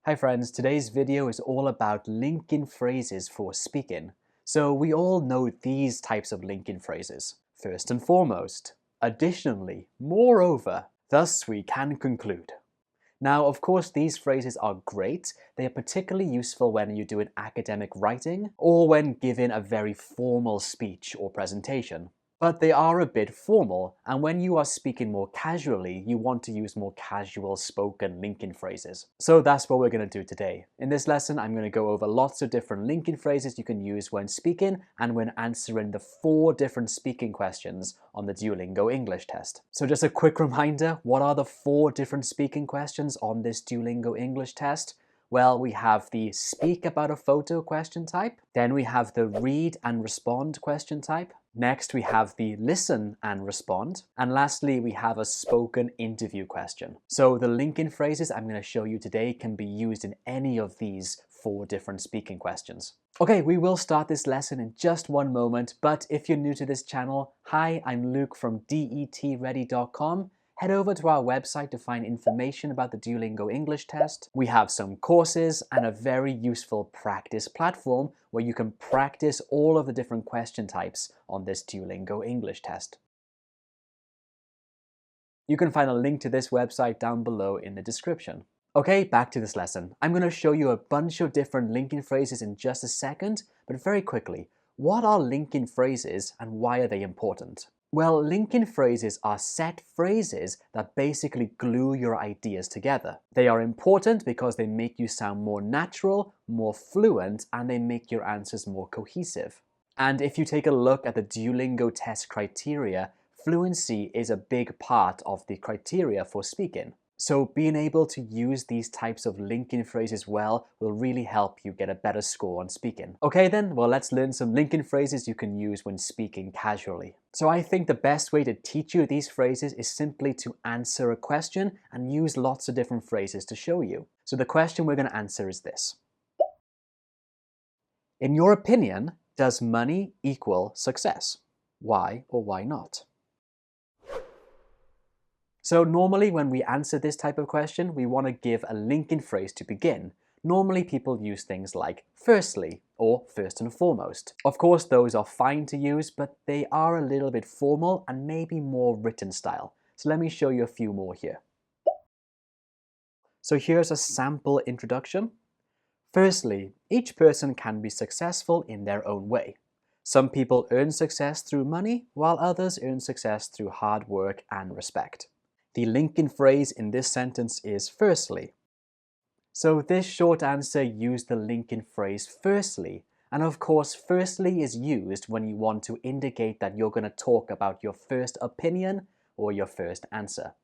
Hi friends, today's video is all about link-in phrases for speaking. So we all know these types of link-in phrases. First and foremost, additionally, moreover, thus we can conclude. Now, of course, these phrases are great. They are particularly useful when you're doing academic writing or when giving a very formal speech or presentation. But they are a bit formal, and when you are speaking more casually, you want to use more casual spoken link-in phrases. So that's what we're going to do today. In this lesson, I'm going to go over lots of different link-in phrases you can use when speaking and when answering the 4 different speaking questions on the Duolingo English test. So just a quick reminder, what are the 4 different speaking questions on this Duolingo English test? Well, we have the speak about a photo question type, then we have the read and respond question type, next we have the listen and respond, and lastly we have a spoken interview question. So the link-in phrases I'm going to show you today can be used in any of these 4 different speaking questions. Okay, we will start this lesson in just one moment, but if you're new to this channel, hi, I'm Luke from DETready.com. Head over to our website to find information about the Duolingo English test. We have some courses and a very useful practice platform where you can practice all of the different question types on this Duolingo English test. You can find a link to this website down below in the description. Okay, back to this lesson. I'm going to show you a bunch of different link-in phrases in just a second, but very quickly, what are link-in phrases and why are they important? Well, link-in phrases are set phrases that basically glue your ideas together. They are important because they make you sound more natural, more fluent, and they make your answers more cohesive. And if you take a look at the Duolingo test criteria, fluency is a big part of the criteria for speaking. So being able to use these types of link-in phrases well will really help you get a better score on speaking. Okay then, well let's learn some link-in phrases you can use when speaking casually. So I think the best way to teach you these phrases is simply to answer a question and use lots of different phrases to show you. So the question we're going to answer is this. In your opinion, does money equal success? Why or why not? So normally when we answer this type of question, we want to give a link-in phrase to begin. Normally people use things like firstly or first and foremost. Of course, those are fine to use, but they are a little bit formal and maybe more written style. So let me show you a few more here. So here's a sample introduction. Firstly, each person can be successful in their own way. Some people earn success through money, while others earn success through hard work and respect. The link-in phrase in this sentence is firstly. So this short answer used the link-in phrase firstly, and of course firstly is used when you want to indicate that you're going to talk about your first opinion or your first answer.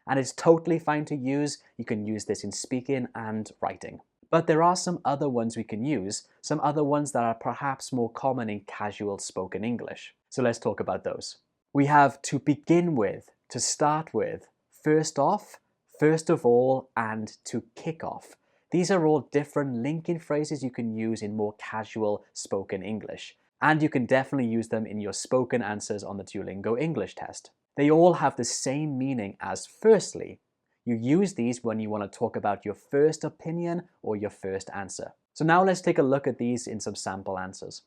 And it's totally fine to use. You can use this in speaking and writing. But there are some other ones we can use, some other ones that are perhaps more common in casual spoken English. So let's talk about those. We have to begin with, to start with, first off, first of all, and to kick off. These are all different link-in phrases you can use in more casual spoken English. And you can definitely use them in your spoken answers on the Duolingo English test. They all have the same meaning as firstly. You use these when you want to talk about your first opinion or your first answer. So now let's take a look at these in some sample answers.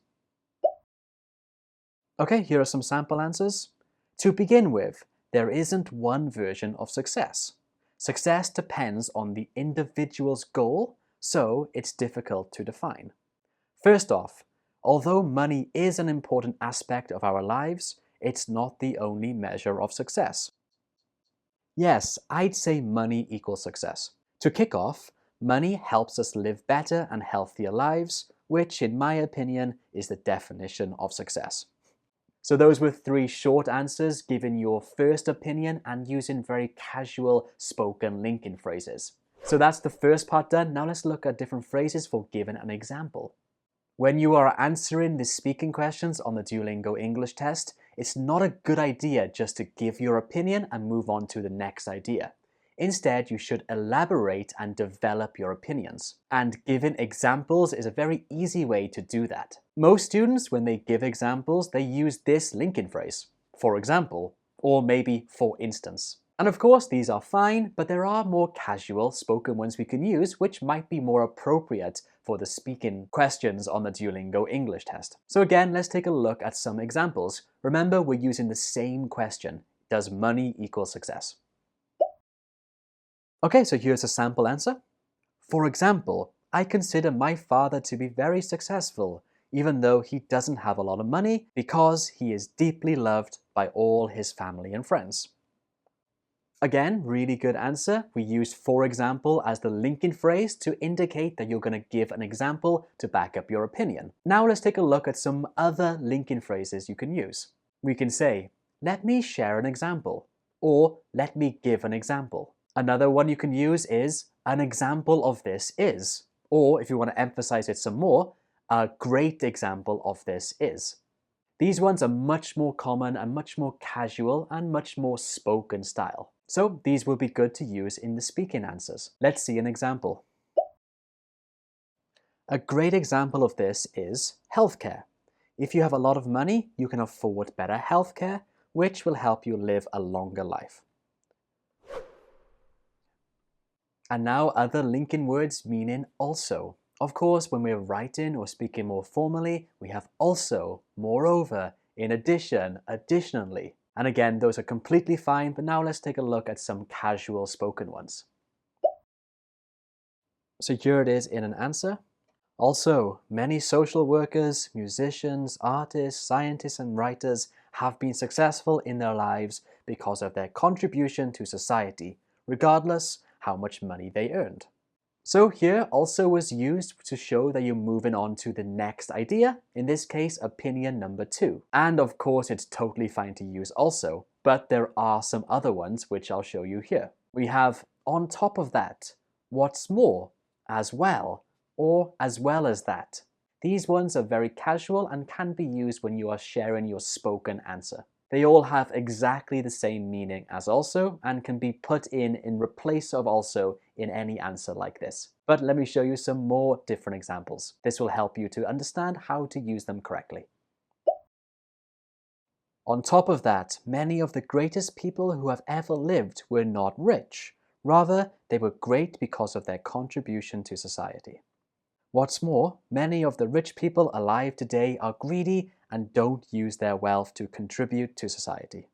Okay, here are some sample answers. To begin with, there isn't one version of success. Success depends on the individual's goal, so it's difficult to define. First off, although money is an important aspect of our lives, it's not the only measure of success. Yes, I'd say money equals success. To kick off, money helps us live better and healthier lives, which in my opinion is the definition of success. So those were 3 short answers giving your first opinion and using very casual spoken link-in phrases. So that's the first part done. Now let's look at different phrases for giving an example. When you are answering the speaking questions on the Duolingo English test, it's not a good idea just to give your opinion and move on to the next idea. Instead, you should elaborate and develop your opinions. And giving examples is a very easy way to do that. Most students, when they give examples, they use this link-in phrase. For example, or maybe for instance. And of course, these are fine, but there are more casual spoken ones we can use, which might be more appropriate for the speaking questions on the Duolingo English test. So again, let's take a look at some examples. Remember, we're using the same question. Does money equal success? Okay, so here's a sample answer. For example, I consider my father to be very successful, even though he doesn't have a lot of money, because he is deeply loved by all his family and friends. Again, really good answer. We use for example as the linking phrase to indicate that you're going to give an example to back up your opinion. Now let's take a look at some other linking phrases you can use. We can say, let me share an example, or let me give an example. Another one you can use is, an example of this is, or if you want to emphasize it some more, a great example of this is. These ones are much more common and much more casual and much more spoken style. So these will be good to use in the speaking answers. Let's see an example. A great example of this is healthcare. If you have a lot of money, you can afford better healthcare, which will help you live a longer life. And now other linking words meaning also. Of course, when we're writing or speaking more formally, we have also, moreover, in addition, additionally. And again, those are completely fine, but now let's take a look at some casual spoken ones. So here it is in an answer. Also, many social workers, musicians, artists, scientists, and writers have been successful in their lives because of their contribution to society, regardless how much money they earned. So here also was used to show that you're moving on to the next idea, in this case opinion number 2. And of course it's totally fine to use also, but there are some other ones which I'll show you here. We have on top of that, what's more, as well, or as well as that. These ones are very casual and can be used when you are sharing your spoken answer. They all have exactly the same meaning as also and can be put in replace of also in any answer like this. But let me show you some more different examples. This will help you to understand how to use them correctly. On top of that, many of the greatest people who have ever lived were not rich. Rather, they were great because of their contribution to society. What's more, many of the rich people alive today are greedy and don't use their wealth to contribute to society.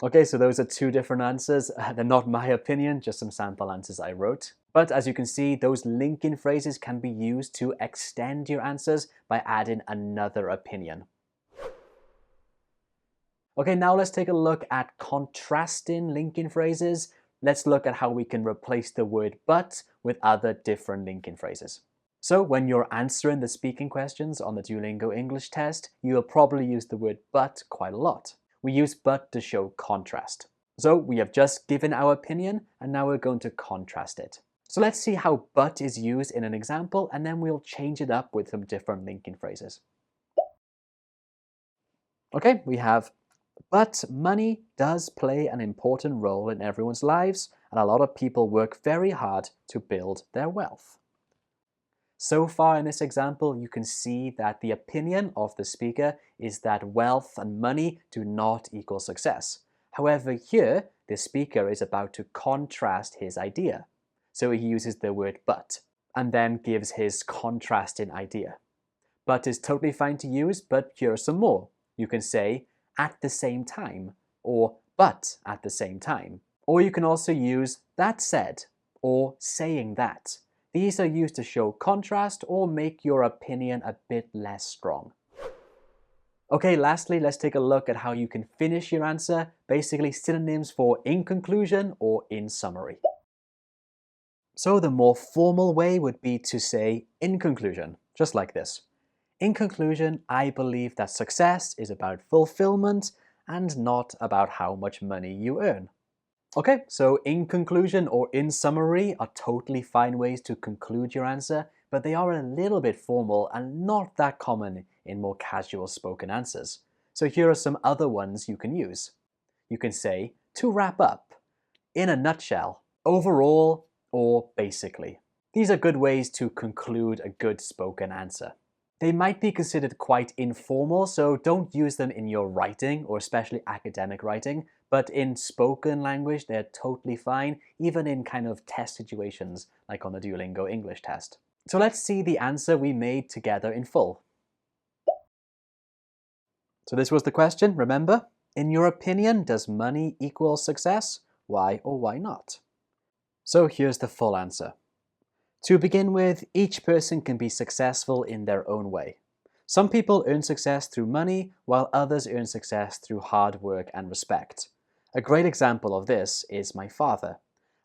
Okay, so those are two different answers. They're not my opinion, just some sample answers I wrote. But as you can see, those linking phrases can be used to extend your answers by adding another opinion. Okay, now let's take a look at contrasting linking phrases. Let's look at how we can replace the word but with other different linking phrases. So when you're answering the speaking questions on the Duolingo English test, you will probably use the word but quite a lot. We use but to show contrast. So we have just given our opinion and now we're going to contrast it. So let's see how but is used in an example and then we'll change it up with some different linking phrases. Okay, we have, but money does play an important role in everyone's lives and a lot of people work very hard to build their wealth. So far in this example, you can see that the opinion of the speaker is that wealth and money do not equal success. However, here, the speaker is about to contrast his idea. So he uses the word but, and then gives his contrasting idea. But is totally fine to use, but here are some more. You can say, at the same time, or but at the same time. Or you can also use that said, or saying that. These are used to show contrast or make your opinion a bit less strong. Okay, lastly, let's take a look at how you can finish your answer, basically synonyms for in conclusion or in summary. So the more formal way would be to say in conclusion, just like this. In conclusion, I believe that success is about fulfillment and not about how much money you earn. Okay, so in conclusion or in summary are totally fine ways to conclude your answer, but they are a little bit formal and not that common in more casual spoken answers. So here are some other ones you can use. You can say, to wrap up, in a nutshell, overall, or basically. These are good ways to conclude a good spoken answer. They might be considered quite informal, so don't use them in your writing, or especially academic writing, but in spoken language, they're totally fine, even in kind of test situations, like on the Duolingo English test. So let's see the answer we made together in full. So this was the question, remember? In your opinion, does money equal success? Why or why not? So here's the full answer. To begin with, each person can be successful in their own way. Some people earn success through money, while others earn success through hard work and respect. A great example of this is my father.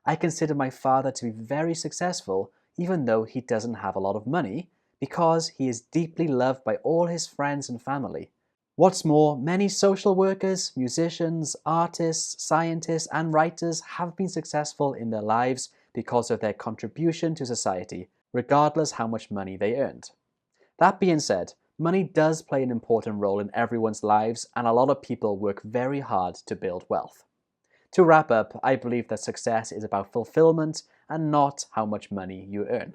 I consider my father to be very successful, even though he doesn't have a lot of money, because he is deeply loved by all his friends and family. What's more, many social workers, musicians, artists, scientists, and writers have been successful in their lives because of their contribution to society, regardless how much money they earned. That being said, money does play an important role in everyone's lives, and a lot of people work very hard to build wealth. To wrap up, I believe that success is about fulfillment and not how much money you earn.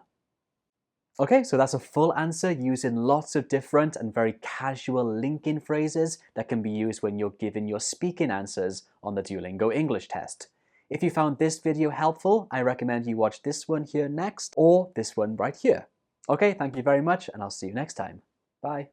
Okay, so that's a full answer using lots of different and very casual link-in phrases that can be used when you're giving your speaking answers on the Duolingo English test. If you found this video helpful, I recommend you watch this one here next or this one right here. Okay, thank you very much, and I'll see you next time. Bye.